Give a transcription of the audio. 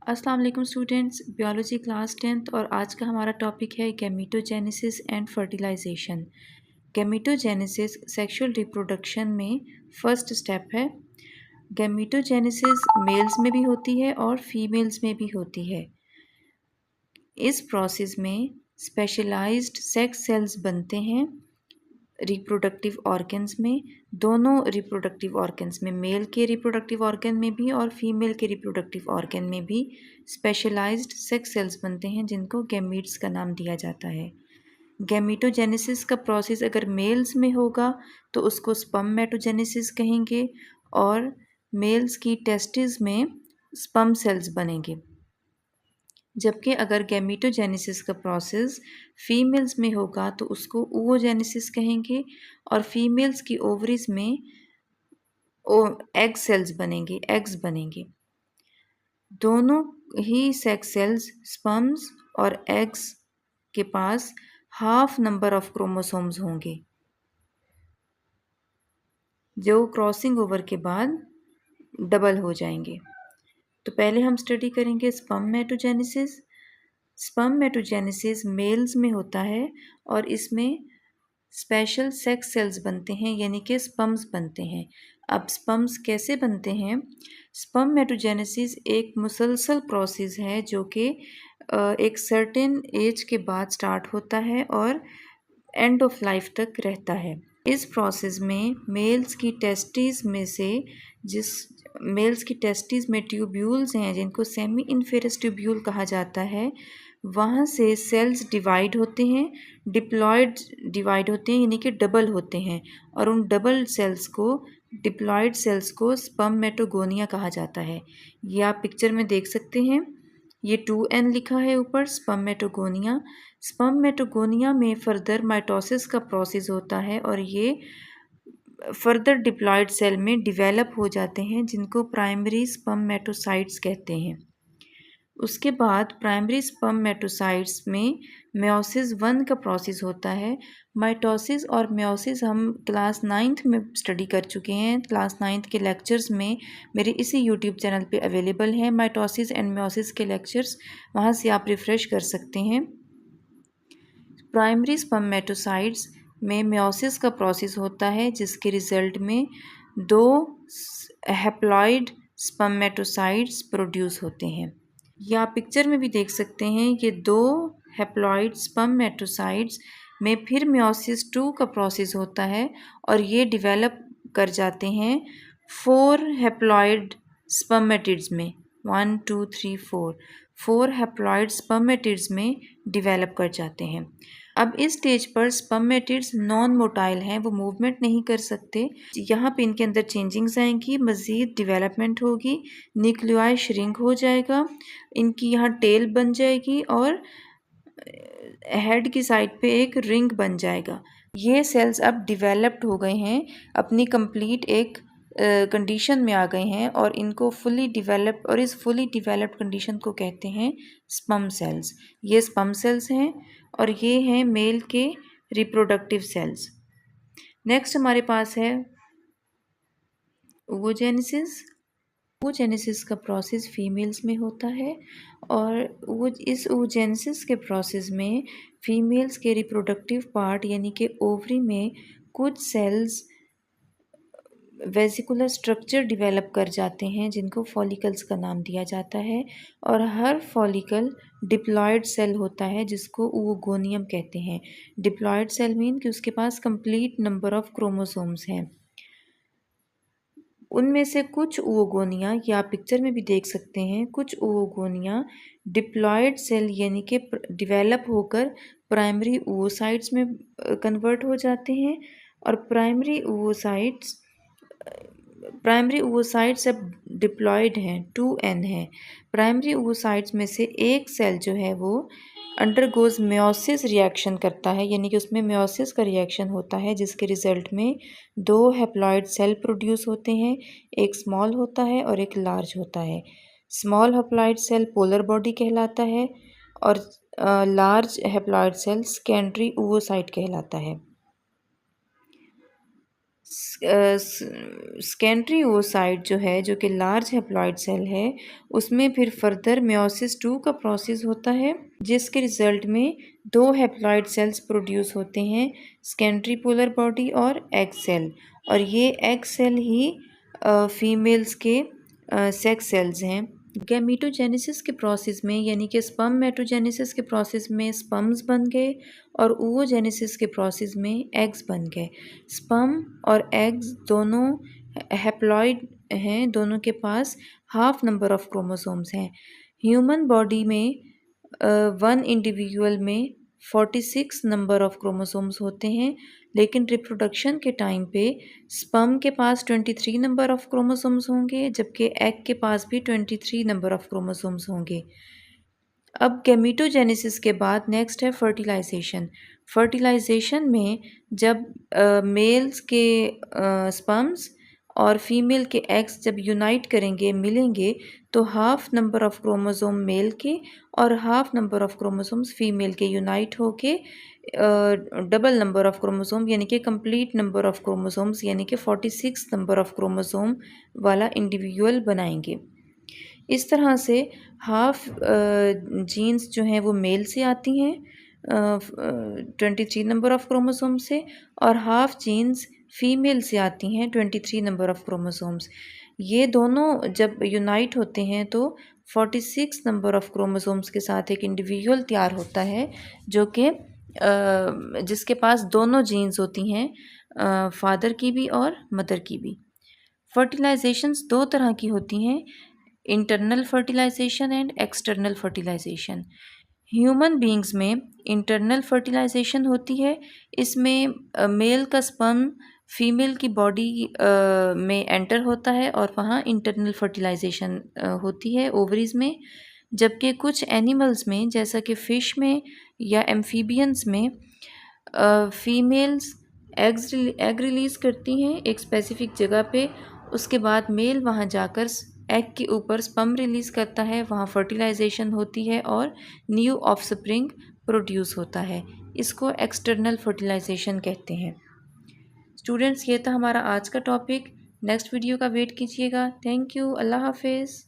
अस्सलाम वालेकुम students, biology class 10th और आज का हमारा टॉपिक है गैमीटोजेनेसिस एंड फर्टिलाइजेशन। गैमीटोजेनेसिस सेक्सुअल रिप्रोडक्शन में फर्स्ट स्टेप है। गैमीटोजेनेसिस मेल्स में भी होती है और फीमेल्स में भी होती है। इस प्रोसेस में स्पेशलाइज्ड सेक्स सेल्स बनते हैं रिप्रोडक्टिव ऑर्गन्स में। दोनों रिप्रोडक्टिव ऑर्गन्स में, मेल के रिप्रोडक्टिव ऑर्गन में भी और फीमेल के रिप्रोडक्टिव ऑर्गन में भी स्पेशलाइज्ड सेक्स सेल्स बनते हैं जिनको गैमीट्स का नाम दिया जाता है। गैमीटोजेनेसिस का प्रोसेस अगर मेल्स में होगा तो उसको स्पर्मेटोजेनेसिस कहेंगे और मेल्स की टेस्टिस में स्पर्म सेल्स बनेंगे। जबकि अगर गैमीटोजेनेसिस का प्रोसेस फीमेल्स में होगा तो उसको oogenesis कहेंगे और फीमेल्स की ओवरीज में एग सेल्स बनेंगे, एग्स बनेंगे। दोनों ही सेक्स सेल्स स्पर्म्स और एग्स के पास हाफ नंबर ऑफ क्रोमोसोम्स होंगे जो क्रॉसिंग ओवर के बाद डबल हो जाएंगे। तो पहले हम स्टडी करेंगे स्पर्मेटोजेनेसिस। स्पर्मेटोजेनेसिस मेल्स में होता है और इसमें स्पेशल सेक्स सेल्स बनते हैं यानी कि स्पर्म्स बनते हैं। अब स्पर्म्स कैसे बनते हैं? स्पर्मेटोजेनेसिस एक मुसलसल प्रोसेस है जो कि एक सर्टेन एज के बाद स्टार्ट होता है और एंड ऑफ लाइफ तक रहता है। इस प्रोसेस में मेल्स की टेस्टिस में से मेल्स की टेस्टिस में ट्यूब्यूल्स हैं जिनको सेमी इन्फेरस ट्यूब्यूल कहा जाता है। वहाँ से सेल्स डिवाइड होते हैं, डिप्लॉयड डिवाइड होते हैं यानी कि डबल होते हैं और उन डबल सेल्स को, डिप्लॉयड सेल्स को स्पर्मेटोगोनिया कहा जाता है। ये आप पिक्चर में देख सकते हैं, ये 2n लिखा है ऊपर, स्पर्मेटोगोनिया। स्पर्मेटोगोनिया में फर्दर माइटोसिस का प्रोसेस होता है और ये फर्दर डिप्लॉयड सेल में डिवेलप हो जाते हैं जिनको प्राइमरी स्पर्मेटोसाइट्स कहते हैं। उसके बाद प्राइमरी स्पर्मेटोसाइट्स में मेयोसिस 1 का प्रोसेस होता है। माइटोसिस और मेयोसिस हम क्लास 9th में स्टडी कर चुके हैं। क्लास 9th के लेक्चर्स में मेरे इसी यूट्यूब चैनल पे अवेलेबल हैं माइटोसिस एंड मेयोसिस के लेक्चर्स, वहाँ से आप रिफ़्रेश कर सकते हैं। प्राइमरी स्पर्मेटोसाइट्स में मेयोसिस का प्रोसेस होता है जिसके रिजल्ट में 2 हैप्लॉइड स्पर्मेटोसाइट्स प्रोड्यूस होते हैं। या पिक्चर में भी देख सकते हैं, ये 2 हैप्लॉइड स्पर्मेटोसाइट्स में फिर मेयोसिस 2 का प्रोसेस होता है और ये डिवेलप कर जाते हैं 4 हैप्लॉइड स्पर्मेटिड्स में। 1 2 3 4 हैप्लॉइड स्पर्मेटिड्स में डिवेलप कर जाते हैं। अब इस स्टेज पर स्पर्मेटिड्स नॉन मोटाइल हैं, वो मूवमेंट नहीं कर सकते। यहाँ पे इनके अंदर चेंजिंग्स आएंगी, मज़ीद डिवेलपमेंट होगी, न्यूक्लियाई श्रिंक हो जाएगा, इनकी यहाँ टेल बन जाएगी और हेड की साइड पे एक रिंग बन जाएगा। ये सेल्स अब डिवेलप्ड हो गए हैं, अपनी कंप्लीट एक कंडीशन में आ गए हैं और इनको फुली डिवेलप, और इस फुली डिवेलप्ड कंडीशन को कहते हैं स्पर्म सेल्स। ये स्पर्म सेल्स हैं और ये हैं मेल के रिप्रोडक्टिव सेल्स। नेक्स्ट हमारे पास है oogenesis। oogenesis का प्रोसेस फीमेल्स में होता है और वो इस oogenesis के प्रोसेस में फीमेल्स के रिप्रोडक्टिव पार्ट यानी कि ओवरी में कुछ सेल्स वेसिकुलर स्ट्रक्चर डिवेलप कर जाते हैं जिनको फॉलिकल्स का नाम दिया जाता है और हर फॉलिकल डिप्लॉयड सेल होता है जिसको oogoनियम कहते हैं। डिप्लॉयड सेल मीन कि उसके पास कंप्लीट नंबर ऑफ क्रोमोसोम्स हैं। उनमें से कुछ oogonia, या आप पिक्चर में भी देख सकते हैं, कुछ oogonia डिप्लॉयड सेल यानी कि डिवेलप होकर प्राइमरी oocytes में कन्वर्ट हो जाते हैं और प्राइमरी oocytes अब डिप्लॉयड हैं, 2n है। प्राइमरी oocytes में से एक सेल जो है वो अंडरगोज मेयोसिस रिएक्शन करता है यानी कि उसमें मेयोसिस का रिएक्शन होता है जिसके रिजल्ट में 2 हैप्लॉइड सेल प्रोड्यूस होते हैं, एक स्मॉल होता है और एक लार्ज होता है। Small haploid cell polar body कहलाता है और large haploid cell secondary oocyte कहलाता है। सेकेंडरी oocyte जो है, जो कि लार्ज हैप्लॉइड सेल है, उसमें फिर फर्दर मेयोसिस 2 का प्रोसेस होता है, जिसके रिजल्ट में 2 हैप्लॉइड सेल्स प्रोड्यूस होते हैं, सेकेंडरी पोलर बॉडी और एग सेल। और ये एग सेल ही फीमेल्स के सेक्स सेल्स हैं। गैमीटोजेनेसिस के प्रोसेस में, यानी कि स्पर्मेटोजेनेसिस के प्रोसेस में स्पर्म्स बन गए और ooजेनेसिस के प्रोसेस में एग्स बन गए। स्पर्म और एग्स दोनों हैप्लॉइड हैं, दोनों के पास हाफ नंबर ऑफ क्रोमोसोम्स हैं। ह्यूमन बॉडी में वन इंडिविजुअल में 46 नंबर ऑफ क्रोमोसोम्स होते हैं, लेकिन रिप्रोडक्शन के टाइम पे स्पर्म के पास 23 नंबर ऑफ क्रोमोसोम्स होंगे, जबकि एग के पास भी 23 नंबर ऑफ क्रोमोसोम्स होंगे। अब गैमीटोजेनेसिस के बाद नेक्स्ट है फर्टिलाइजेशन। फर्टिलाइजेशन में जब मेल्स के स्पर्म्स और फीमेल के एग्स जब यूनाइट करेंगे, मिलेंगे, तो half number of chromosome male के और half number of chromosomes female के यूनाइट होके डबल नंबर ऑफ क्रोमोसोम यानी कि कंप्लीट नंबर ऑफ क्रोमोसोम्स यानी कि 46 नंबर ऑफ क्रोमोसोम वाला इंडिविजुअल बनाएंगे। इस तरह से हाफ जीन्स जो हैं वो मेल से आती हैं 23 नंबर ऑफ क्रोमोसोम से, और हाफ जीन्स फीमेल से आती हैं 23 नंबर ऑफ क्रोमोसोम्स। ये दोनों जब यूनाइट होते हैं तो 46 नंबर ऑफ क्रोमोसोम्स के साथ एक इंडिविजुअल तैयार होता है, जो कि जिसके पास दोनों जीन्स होती हैं, फादर की भी और मदर की भी। फर्टिलाइजेशंस दो तरह की होती हैं, internal fertilisation and external fertilisation. Human beings में इंटरनल फर्टिलाइजेशन होती है। इसमें मेल का स्पर्म फीमेल की बॉडी में एंटर होता है और वहाँ इंटरनल फर्टिलाइजेशन होती है ओवरीज में। जबकि कुछ एनिमल्स में, जैसा कि फ़िश में या एम्फीबियंस में, फीमेल्स एग रिलीज़ करती हैं एक स्पेसिफिक जगह पे, उसके बाद मेल वहाँ जाकर एग के ऊपर स्पर्म रिलीज़ करता है, वहाँ फर्टिलाइजेशन होती है और न्यू ऑफस्प्रिंग प्रोड्यूस होता है। इसको एक्सटर्नल फर्टिलाइजेशन कहते हैं। स्टूडेंट्स, ये था हमारा आज का टॉपिक। नेक्स्ट वीडियो का वेट कीजिएगा। Thank you. अल्लाह हाफिज़।